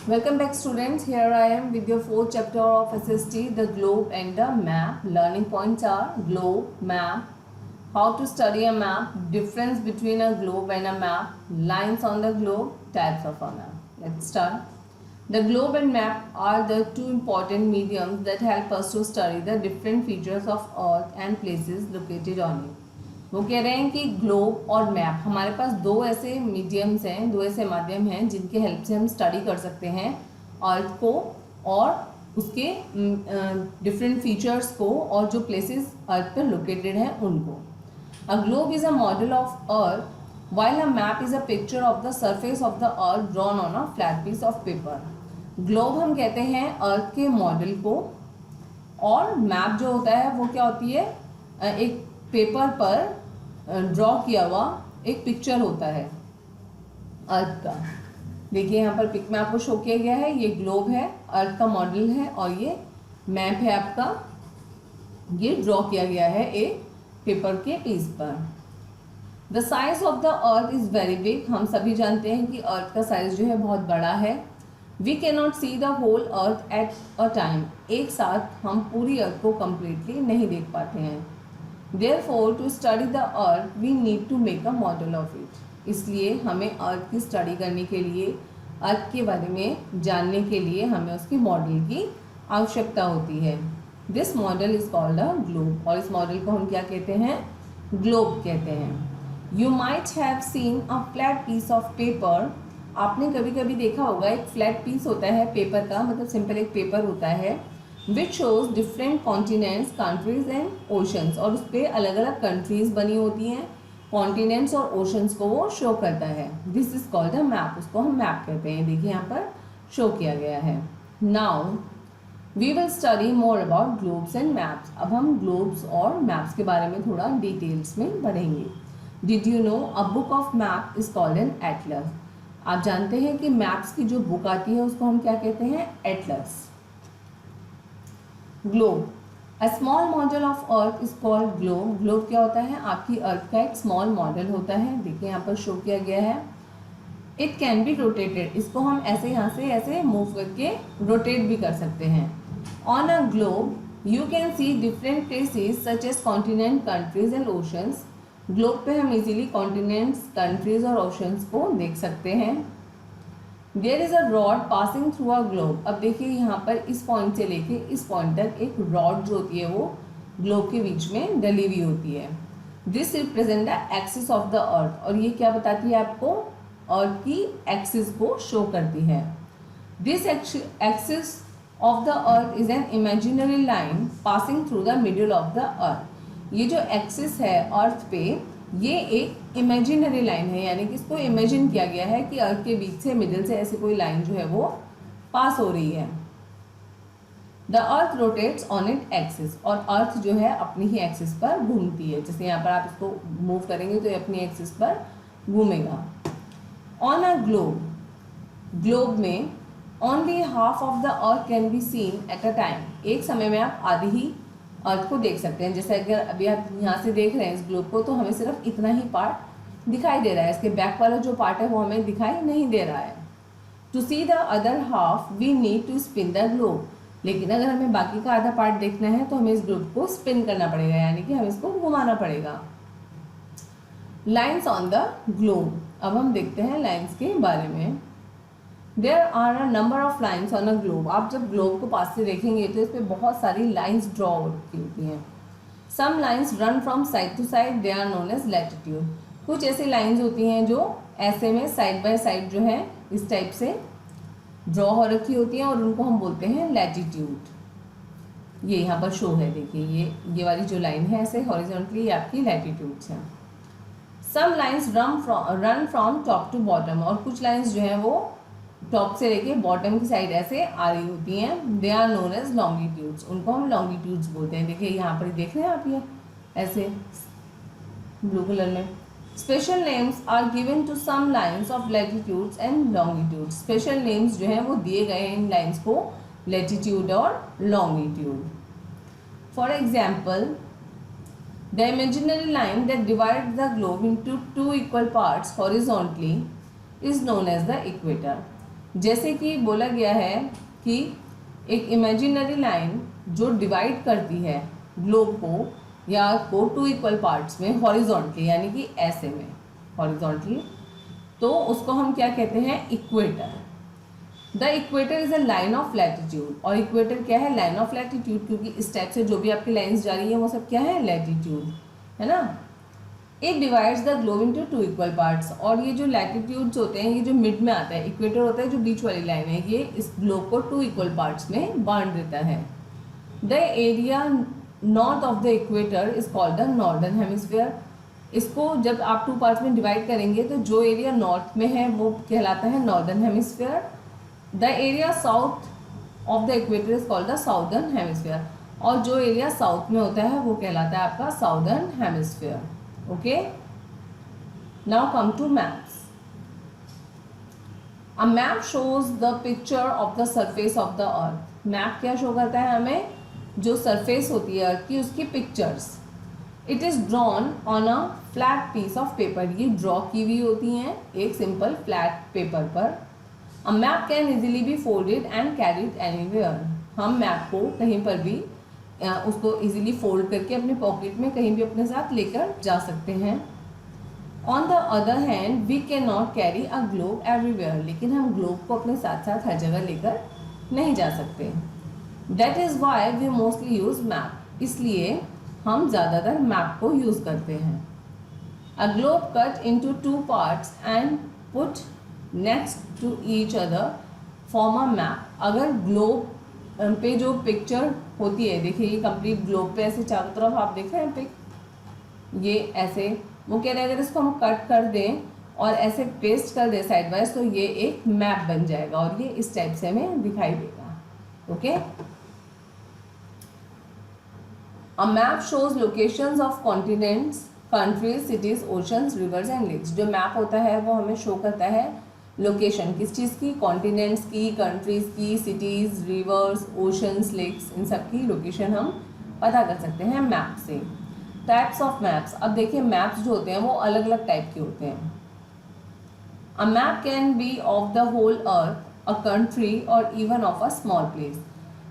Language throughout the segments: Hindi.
Welcome back students, here I am with your fourth chapter of SST, the globe and the map. Learning points are globe, map, how to study a map, difference between a globe and a map, lines on the globe, types of a map. Let's start. The globe and map are the two important mediums that help us to study the different features of earth and places located on it. वो कह रहे हैं कि ग्लोब और मैप हमारे पास दो ऐसे मीडियम्स हैं, दो ऐसे माध्यम हैं जिनके हेल्प से हम स्टडी कर सकते हैं अर्थ को और उसके डिफरेंट फीचर्स को और जो प्लेसेस अर्थ पर लोकेटेड हैं उनको. A globe is a model of earth while a map is a picture of the surface of the earth drawn on a flat piece of paper. Globe हम कहते हैं अर्थ के मॉडल को और मैप जो होता है वो क्या होती है, एक पेपर पर ड्रॉ किया हुआ एक पिक्चर होता है अर्थ का. देखिए यहाँ पर पिक में आपको शो किया गया है, ये ग्लोब है, अर्थ का मॉडल है और ये मैप है आपका, ये ड्रॉ किया गया है एक पेपर के पीस पर. The size of the earth is very big. हम सभी जानते हैं कि अर्थ का साइज जो है बहुत बड़ा है. We can not see the whole earth at a time. एक साथ हम पूरी अर्थ को कम्प्लीटली नहीं देख पाते हैं. Therefore, to study the earth, we need to make a model of it. इसलिए हमें अर्थ की स्टडी करने के लिए, अर्थ के बारे में जानने के लिए हमें उसकी मॉडल की आवश्यकता होती है. This model is called a globe. और इस मॉडल को हम क्या कहते हैं, ग्लोब कहते हैं. You might have seen a flat piece of paper. आपने कभी कभी देखा होगा एक फ्लैट पीस होता है पेपर का, मतलब सिंपल एक पेपर होता है which shows different continents, countries and oceans. और उस पर अलग अलग कंट्रीज बनी होती हैं, कॉन्टिनेंट्स और ओशंस को वो शो करता है. This is called a map. उसको हम मैप कहते हैं. देखिए यहाँ पर शो किया गया है. Now we will study more about globes and maps. अब हम ग्लोब्स और मैप्स के बारे में थोड़ा डिटेल्स में पढ़ेंगे. Did you know a book of map is called an Atlas. आप जानते हैं कि मैप्स की जो बुक आती है उसको हम क्या कहते हैं, Atlas. Globe, a small model of earth is called globe. Globe क्या होता है, आपकी अर्थ का एक स्मॉल मॉडल होता है. देखिए यहाँ पर शो किया गया है. It can be rotated. इसको हम ऐसे यहाँ से ऐसे मूव करके रोटेट भी कर सकते हैं. On a globe you can see different places such as continent, countries and oceans. Globe पे हम इजीली कॉन्टिनेंट्स, कंट्रीज और ओशंस को देख सकते हैं. There is a rod passing through a globe. अब देखिए यहाँ पर इस पॉइंट से लेके इस पॉइंट तक एक रॉड जो होती है वो ग्लोब के बीच में डली हुई होती है. This represent the axis of the अर्थ. और ये क्या बताती है आपको, अर्थ की एक्सिस को शो करती है. This axis of the earth is an imaginary line passing through the middle of the अर्थ. ये जो एक्सिस है अर्थ पे, ये एक इमेजिनरी लाइन है, यानी कि इसको इमेजिन किया गया है कि अर्थ के बीच से, मिडिल से ऐसे कोई लाइन जो है वो पास हो रही है. The earth rotates on it axis. और अर्थ जो है अपनी ही एक्सिस पर घूमती है. जैसे यहाँ पर आप इसको मूव करेंगे तो ये अपनी एक्सिस पर घूमेगा. ऑन अ ग्लोब, ग्लोब में only half of the earth can be seen eight a time. एक समय में आप आधी ही अर्थ को देख सकते हैं. जैसे अगर अभी आप यहाँ से देख रहे हैं इस ग्लोब को, तो हमें सिर्फ इतना ही पार्ट दिखाई दे रहा है. इसके बैक वाला जो पार्ट है वो हमें दिखाई नहीं दे रहा है. To see the other half we need to spin the globe. लेकिन अगर हमें बाकी का आधा पार्ट देखना है तो हमें इस ग्लोब को स्पिन करना पड़ेगा, यानी कि हमें इसको घुमाना पड़ेगा. Lines on the globe. अब हम देखते हैं लाइन्स के बारे में. There are a number of lines on a globe. आप जब ग्लोब को पास से देखेंगे तो इस पर बहुत सारी लाइन्स ड्रॉ की होती हैं. Some lines run from side to side, they are known as latitude. कुछ ऐसी लाइन्स होती हैं जो ऐसे में साइड बाय साइड जो है इस टाइप से ड्रॉ हो रखी होती हैं और उनको हम बोलते हैं लैटिट्यूड. ये यहाँ पर शो है. देखिए ये वाली जो लाइन है ऐसे हॉरिजॉन्टली, ये आपकी लैटिट्यूड्स हैं. Some lines run from top to bottom. और कुछ लाइन्स जो हैं वो टॉप से लेके बॉटम की साइड ऐसे आ रही होती हैं. They are known as longitudes. उनको हम लॉन्गिट्यूड्स बोलते हैं. देखिए यहाँ पर देख रहे हैं आप, ये ऐसे ब्लू कलर में. Special names are given to some lines of latitudes and longitudes. Special names जो हैं वो दिए गए हैं इन लाइन्स को, लैटिट्यूड और longitude. For example, the imaginary line that divide the globe into two equal parts horizontally is known as the equator. जैसे कि बोला गया है कि एक इमेजिनरी लाइन जो डिवाइड करती है ग्लोब को या को टू इक्वल पार्ट्स में हॉरिजॉन्टली, यानी कि ऐसे में हॉरिजॉन्टली, तो उसको हम क्या कहते हैं, equator. The equator is a line of latitude. और इक्वेटर क्या है, लाइन ऑफ लैटिट्यूड, क्योंकि इस टाइप से जो भी आपकी लाइंस जा रही है वो सब क्या है, लैटिट्यूड है ना। It divides the globe into two equal parts. और ये जो लैटिट्यूड्स होते हैं, ये जो मिड में आता है, इक्वेटर होता है जो बीच वाली लाइन है, ये इस ग्लोब को टू इक्वल पार्ट्स में बांट देता है। The area north of the equator is called the northern hemisphere. इसको जब आप टू पार्ट्स में डिवाइड करेंगे तो जो एरिया नॉर्थ में है वो कहलाता है northern hemisphere. The area south of the equator is called the southern hemisphere. और जो एरिया साउथ में होता है वो कहलाता है आपका southern hemisphere. Okay, now come to maps. A map shows the picture of the surface of the earth. Map क्या शो करता है हमें, जो सरफेस होती है अर्थ की उसकी pictures. It is drawn on a flat piece of paper. ये ड्रॉ की हुई होती हैं एक सिंपल फ्लैट पेपर पर। A map can easily be folded and carried anywhere. हम मैप को कहीं पर भी उसको इजीली फोल्ड करके अपने पॉकेट में कहीं भी अपने साथ लेकर जा सकते हैं। On the other hand we can not carry a globe everywhere. लेकिन हम ग्लोब को अपने साथ साथ हर जगह लेकर नहीं जा सकते। That is why we mostly use map. इसलिए हम ज़्यादातर मैप को यूज़ करते हैं। A globe cut into two parts and put next to each other form a map. अगर ग्लोब पे जो पिक्चर होती है, देखिए ये कंप्लीट ग्लोब पे ऐसे चारों तरफ आप देख रहे हैं पिक, ये ऐसे, वो कह रहे हैं अगर इसको हम कट कर दें और ऐसे पेस्ट कर दें साइड वाइज तो ये एक मैप बन जाएगा और ये इस टाइप से हमें दिखाई देगा। Okay, a map shows locations of continents, countries, cities, oceans, rivers and lakes. जो मैप होता है वो हमें शो करता है लोकेशन किस चीज़ की, कॉन्टिनेंट्स की, कंट्रीज़ की, सिटीज़, रिवर्स, ओशंस, लेक्स, इन सब की लोकेशन हम पता कर सकते हैं मैप से। Types of maps. अब देखिए मैप्स जो होते हैं वो अलग अलग टाइप के होते हैं। A map can be of the whole earth, a country और even of a small place.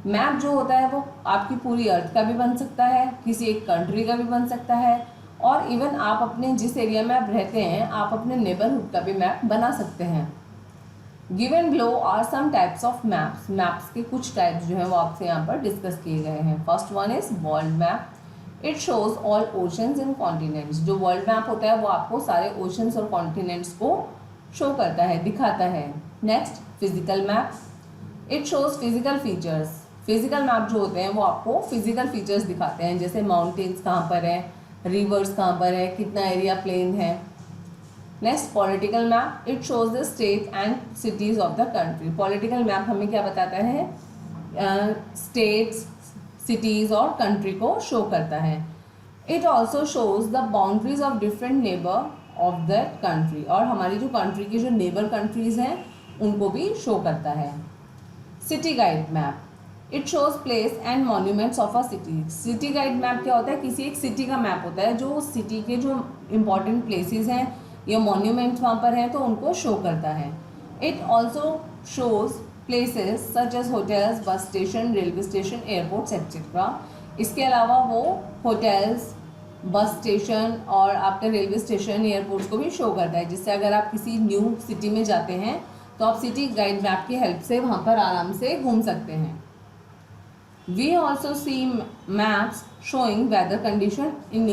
Map जो होता है वो आपकी पूरी अर्थ का भी बन सकता है, किसी एक कंट्री का भी बन सकता है, और इवन आप अपने जिस एरिया में आप रहते हैं आप अपने नेबरहुड का भी मैप बना सकते हैं। Given below are some types of maps. Maps के कुछ टाइप्स जो हैं वो आपसे यहाँ पर डिस्कस किए गए हैं। First one is world map. It shows all oceans and continents. जो वर्ल्ड मैप होता है वो आपको सारे ओशंस और कॉन्टिनेंट्स को शो करता है, दिखाता है। Next physical map. It shows physical features. Physical map जो होते हैं वो आपको फिजिकल फीचर्स दिखाते हैं, जैसे माउंटेन्स कहाँ पर है, रिवर्स कहाँ पर है, कितना एरिया प्लेन है। Next political map. It shows the state and cities of the country. Political map हमें क्या बताता है, स्टेट्स, सिटीज और कंट्री को शो करता है। It also shows the boundaries of different neighbour of that country. और हमारी जो कंट्री की जो नेबर कंट्रीज हैं उनको भी शो करता है। City guide map. It shows place and monuments of a city. City guide map क्या होता है, किसी एक सिटी का मैप होता है जो सिटी के जो इम्पॉर्टेंट प्लेसेस हैं या मॉन्यूमेंट्स वहाँ पर हैं तो उनको शो करता है। It also shows places such as hotels, bus station, railway station, airports etcetera. इसके अलावा वो होटल्स, बस स्टेशन और आपके रेलवे स्टेशन, एयरपोर्ट्स को भी शो करता है, जिससे अगर आप किसी न्यू सिटी में जाते हैं तो आप सिटी गाइड मैप की हेल्प से वहाँ पर आराम से घूम सकते हैं। We also see maps showing weather condition in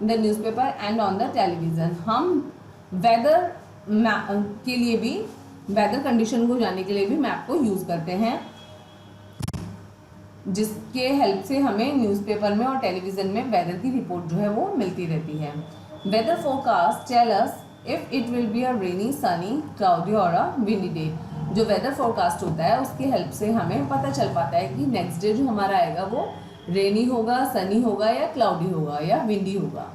the newspaper and on the television. हम weather के लिए भी, weather condition को जानने के लिए भी मैप को यूज़ करते हैं, जिसके हेल्प से हमें न्यूज़पेपर में और टेलीविज़न में वेदर की रिपोर्ट जो है वो मिलती रहती है। Weather forecast tell us if it will be a rainy, sunny, cloudy और अ विंडी डे। जो वेदर फोरकास्ट होता है उसकी हेल्प से हमें पता चल पाता है कि नेक्स्ट डे जो हमारा आएगा वो रेनी होगा, सनी होगा या क्लाउडी होगा या विंडी होगा।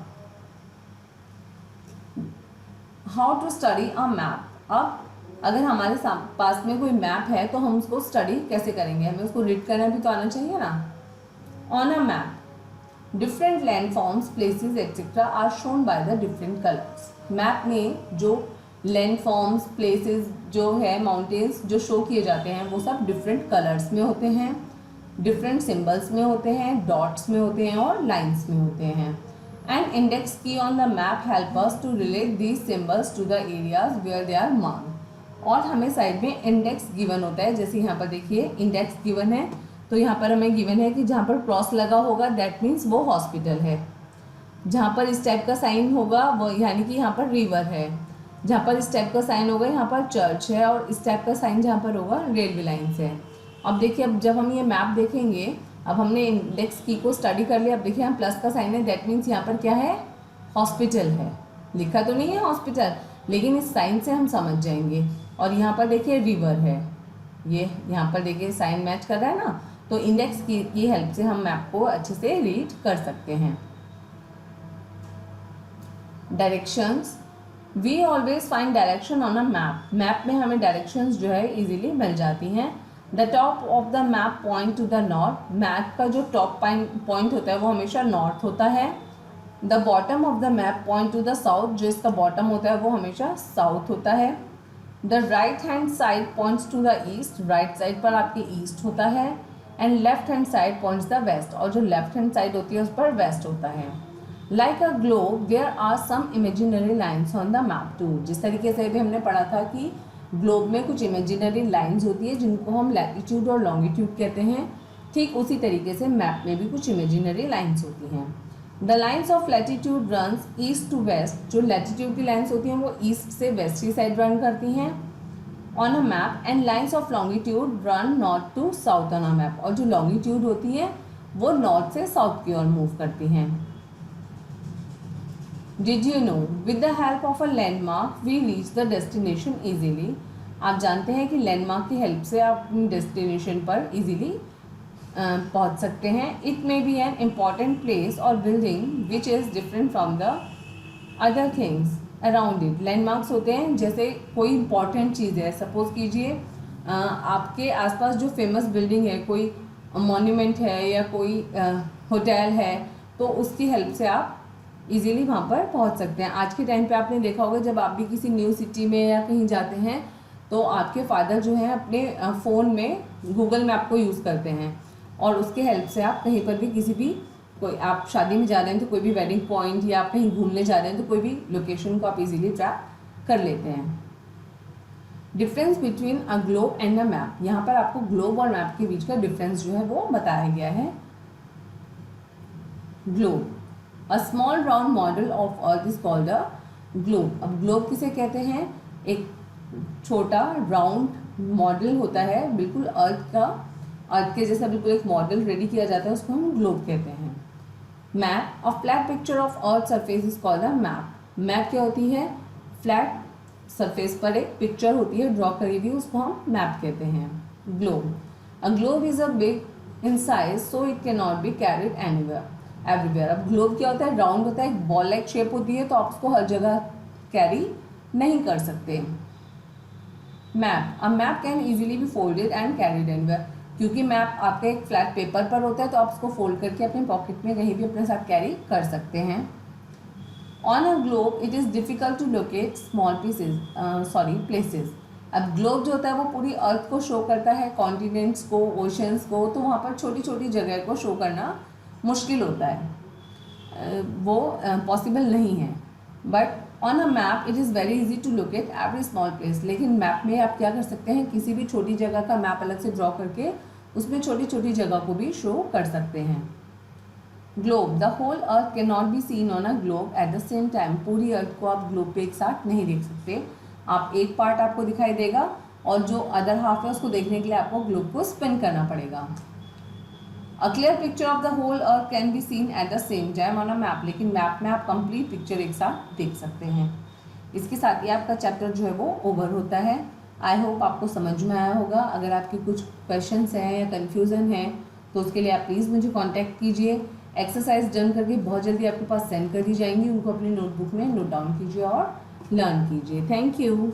How to study a map. अब अगर हमारे पास में कोई मैप है तो हम उसको स्टडी कैसे करेंगे, हमें उसको रीड करना भी तो आना चाहिए ना। On a map different land forms, places etcetera are shown by the different colours. Map में जो लैंड फॉर्म्स, प्लेसेस जो है, माउंटेन्स जो शो किए जाते हैं वो सब डिफरेंट कलर्स में होते हैं, डिफरेंट सिंबल्स में होते हैं, डॉट्स में होते हैं और लाइंस में होते हैं। And index key on the map help us to relate these symbols to the areas where they are marked. और हमें साइड में इंडेक्स गिवन होता है, जैसे यहाँ पर देखिए इंडेक्स गिवन है, तो यहाँ पर हमें गिवन है कि जहाँ पर क्रॉस लगा होगा दैट मीन्स वो हॉस्पिटल है, जहाँ पर इस टाइप का साइन होगा वो यानी कि यहाँ पर रिवर है, जहाँ पर इस टाइप का साइन होगा यहाँ पर चर्च है, और इस टाइप का साइन जहाँ पर होगा रेलवे लाइन्स है। अब देखिए, अब जब हम ये मैप देखेंगे, अब हमने इंडेक्स की को स्टडी कर लिया, अब देखिए यहाँ प्लस का साइन है, दैट मीन्स यहाँ पर क्या है, हॉस्पिटल है। लिखा तो नहीं है हॉस्पिटल, लेकिन इस साइन से हम समझ जाएंगे। और यहाँ पर देखिए रिवर है, ये यहाँ पर देखिए साइन मैच कर रहा है ना, तो इंडेक्स की हेल्प से हम मैप को अच्छे से रीड कर सकते हैं। Directions, we always find direction on a map. Map में हमें डायरेक्शंस जो है इजीली मिल जाती हैं। The top of the map point to the north, map का जो टॉप पॉइंट होता है वो हमेशा नॉर्थ होता है। The bottom of the map point to the south, जो इसका बॉटम होता है वो हमेशा साउथ होता है। The right hand side points to the east, right side पर आपके ईस्ट होता है। And left hand side points the west, और जो लेफ्ट हैंड साइड होती है उस पर वेस्ट होता है। Like a globe there are some imaginary lines on the map too, जिस तरीके से भी हमने पढ़ा था कि ग्लोब में कुछ इमेजिनरी लाइन्स होती है जिनको हम लैटिट्यूड और लॉन्गिट्यूड कहते हैं, ठीक उसी तरीके से मैप में भी कुछ इमेजिनरी लाइन्स होती हैं। The lines of latitude runs east to west, जो लैटिट्यूड की लाइन्स होती हैं वो ईस्ट से वेस्ट की साइड रन करती हैं on a map. And lines of longitude run north to south on a map, और जो लॉन्गिट्यूड होती हैं वो नॉर्थ से साउथ की ओर मूव करती हैं। Did you know? With the help of a landmark, we reach the destination easily. आप जानते हैं कि लैंडमार्क की हेल्प से आप अपनी डेस्टिनेशन पर इजीली पहुंच सकते हैं। It may be an important place और building which is different from the other things around it. Landmarks होते हैं जैसे कोई इंपॉर्टेंट चीज़ है, सपोज कीजिए आपके आसपास जो फेमस बिल्डिंग है, कोई मॉन्यूमेंट है या कोई होटल है, तो उसकी हेल्प से आप इजीली वहाँ पर पहुँच सकते हैं। आज के टाइम पे आपने देखा होगा जब आप भी किसी न्यू सिटी में या कहीं जाते हैं तो आपके फादर जो हैं अपने फ़ोन में गूगल मैप को यूज़ करते हैं, और उसके हेल्प से आप कहीं पर भी किसी भी कोई आप शादी में जा रहे हैं तो कोई भी वेडिंग पॉइंट या आप कहीं घूमने जा रहे हैं तो कोई भी लोकेशन को आप इजीली ट्रैक कर लेते हैं। Difference between a globe and a map, यहाँ पर आपको ग्लोब और मैप के बीच का डिफरेंस जो है वो बताया गया है। Globe, a small round model of earth is called a globe. अब ग्लोब किसे कहते हैं? एक छोटा राउंड मॉडल होता है बिल्कुल अर्थ का, अर्थ के जैसा बिल्कुल एक मॉडल रेडी किया जाता है, उसको हम ग्लोब कहते हैं। Map, a flat picture of earth surface is called a map. Map क्या होती है? फ्लैट सरफेस पर एक पिक्चर होती है ड्रॉ करी हुई, उसको हम मैप कहते हैं। Globe, a globe is a big in size so it can not be carried everywhere. अब ग्लोब क्या होता है? राउंड होता है, एक बॉल लाइक शेप होती है, तो आप उसको हर जगह कैरी नहीं कर सकते। Map, a map can easily be folded and carried anywhere. क्योंकि मैप आपका एक फ्लैट पेपर पर होता है तो आप उसको फोल्ड करके अपने पॉकेट में कहीं भी अपने साथ कैरी कर सकते हैं। On a globe it is difficult to locate small places. अब ग्लोब जो होता है वो पूरी अर्थ को शो करता है, कॉन्टिनेंट्स को, ओशंस को, तो वहाँ पर छोटी छोटी जगह को शो करना मुश्किल होता है, वो पॉसिबल नहीं है। But on a map it is very easy to locate every small place. लेकिन मैप में आप क्या कर सकते हैं? किसी भी छोटी जगह का मैप अलग से ड्रॉ करके उसमें छोटी छोटी जगह को भी शो कर सकते हैं। Globe, the whole earth can not be seen on a globe at the same time. पूरी अर्थ को आप ग्लोब पे एक साथ नहीं देख सकते, आप एक पार्ट आपको दिखाई देगा और जो अदर हाफ है उसको देखने के लिए आपको ग्लोब को स्पिन करना पड़ेगा। A clear picture of the whole earth can be seen at the same time on a map. लेकिन मैप में आप कंप्लीट पिक्चर एक साथ देख सकते हैं। इसके साथ ही आपका चैप्टर जो है वो ओवर होता है। आई होप आपको समझ में आया होगा। अगर आपके कुछ क्वेश्चंस हैं या कन्फ्यूज़न है तो उसके लिए आप प्लीज़ मुझे कॉन्टैक्ट कीजिए। एक्सरसाइज डन करके बहुत जल्दी आपके पास सेंड कर दी जाएंगी, उनको अपनी नोटबुक में नोट डाउन कीजिए और लर्न कीजिए। Thank you.